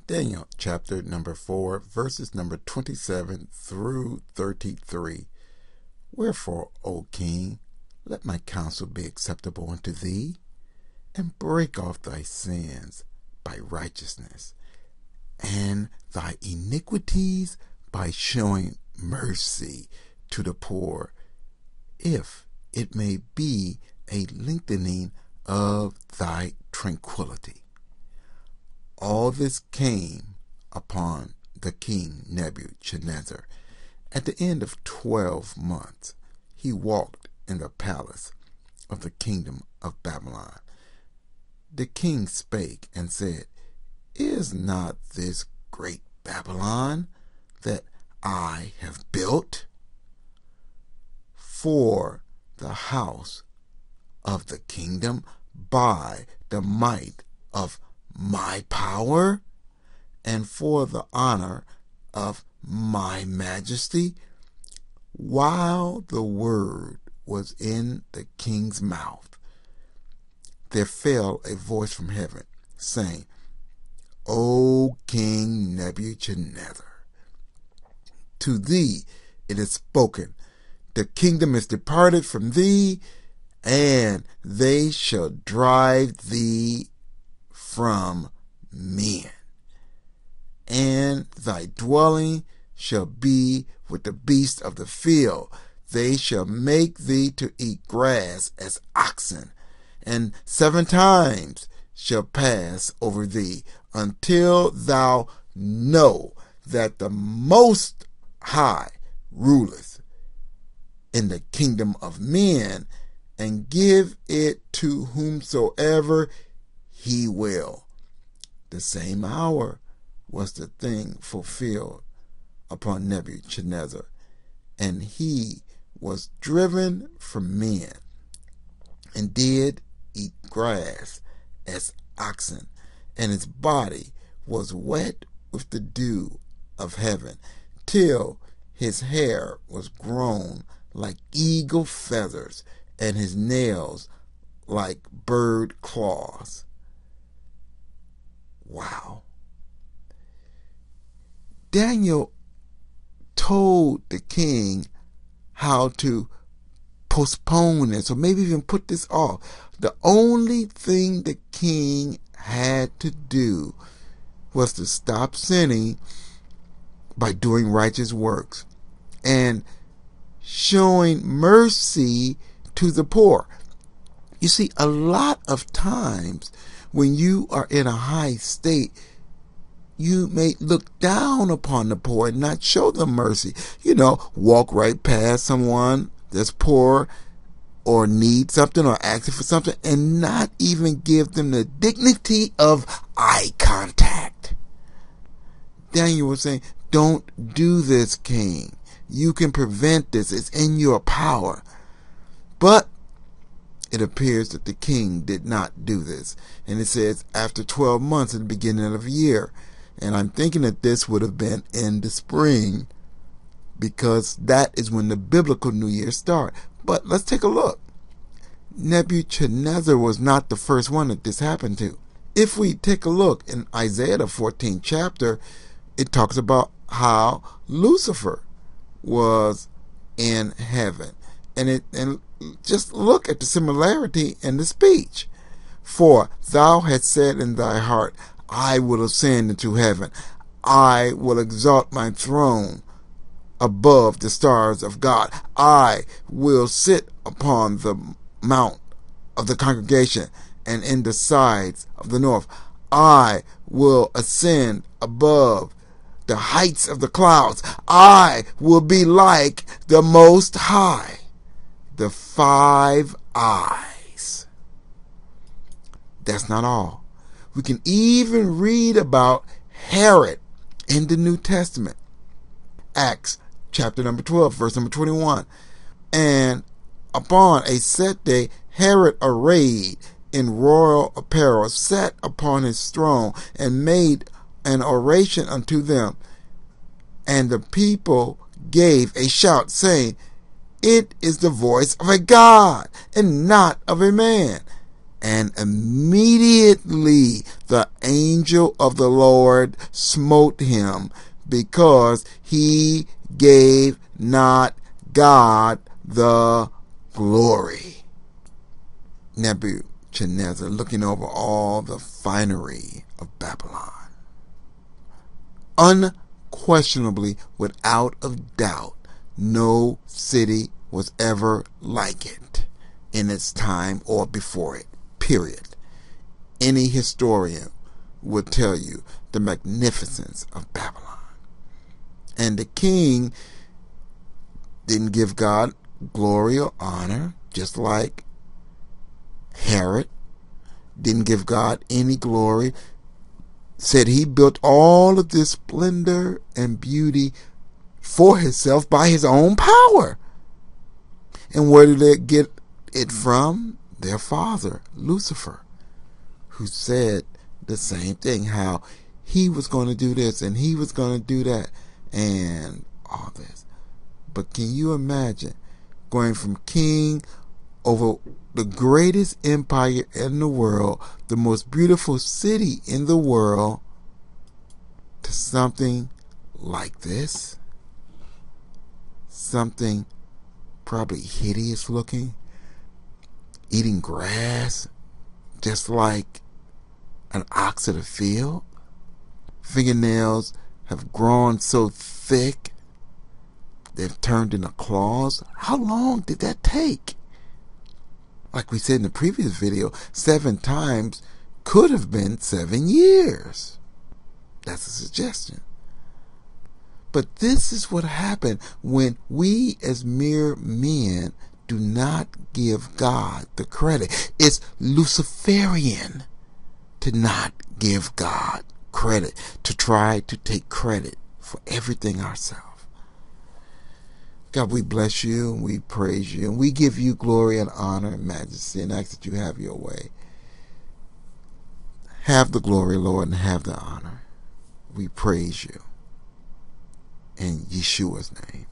Daniel chapter number 4, verses number 27 through 33. Wherefore, O king, let my counsel be acceptable unto thee, and break off thy sins by righteousness, and thy iniquities by showing mercy to the poor, if it may be a lengthening of thy tranquility. All this came upon the king Nebuchadnezzar. At the end of 12 months, he walked in the palace of the kingdom of Babylon. The king spake and said, Is not this great Babylon that I have built for the house of the kingdom by the might of my power, and for the honor of my majesty? While the word was in the king's mouth, there fell a voice from heaven, saying, O King Nebuchadnezzar, to thee it is spoken, the kingdom is departed from thee, and they shall drive thee from men, and thy dwelling shall be with the beasts of the field. They shall make thee to eat grass as oxen, and 7 times shall pass over thee, until thou know that the Most High ruleth in the kingdom of men, and give it to whomsoever he will. The same hour was the thing fulfilled upon Nebuchadnezzar, and he was driven from men, and did eat grass as oxen, and his body was wet with the dew of heaven, till his hair was grown like eagle feathers, and his nails like bird claws. Wow. Daniel told the king how to postpone this, or maybe even put this off. The only thing the king had to do was to stop sinning by doing righteous works and showing mercy to the poor. You see, a lot of times when you are in a high state, you may look down upon the poor and not show them mercy. Walk right past someone that's poor or needs something or asking for something and not even give them the dignity of eye contact. Daniel was saying, don't do this, king. You can prevent this. It's in your power. But it appears that the king did not do this. And it says after 12 months at the beginning of the year. And I'm thinking that this would have been in the spring, because that is when the biblical New Year starts. But let's take a look. Nebuchadnezzar was not the first one that this happened to. If we take a look in Isaiah the 14th chapter, it talks about how Lucifer was in heaven. And just look at the similarity in the speech. For thou hast said in thy heart, I will ascend into heaven. I will exalt my throne above the stars of God. I will sit upon the mount of the congregation and in the sides of the north. I will ascend above the heights of the clouds. I will be like the Most High. The 5 eyes. That's not all. We can even read about Herod in the New Testament. Acts chapter number 12, verse number 21. And upon a set day, Herod, arrayed in royal apparel, sat upon his throne and made an oration unto them. And the people gave a shout, saying, It is the voice of a God, and not of a man. And immediately the angel of the Lord smote him, because he gave not God the glory. Nebuchadnezzar, looking over all the finery of Babylon, unquestionably, without a doubt, no city was ever like it in its time or before it, period. Any historian would tell you the magnificence of Babylon. And the king didn't give God glory or honor, just like Herod didn't give God any glory. Said he built all of this splendor and beauty for himself by his own power. And where did they get it from? Their father, Lucifer, who said the same thing, how he was going to do this and he was going to do that and all this. But can you imagine going from king over the greatest empire in the world, the most beautiful city in the world, to something like this? Something probably hideous looking, eating grass just like an ox of the field. Fingernails have grown so thick they've turned into claws. How long did that take? Like we said in the previous video, 7 times could have been 7 years. That's a suggestion. But this is what happened when we as mere men do not give God the credit. It's Luciferian to not give God credit, to try to take credit for everything ourselves. God, we bless you and we praise you and we give you glory and honor and majesty and ask that you have your way. Have the glory, Lord, and have the honor. We praise you in Yeshua's name.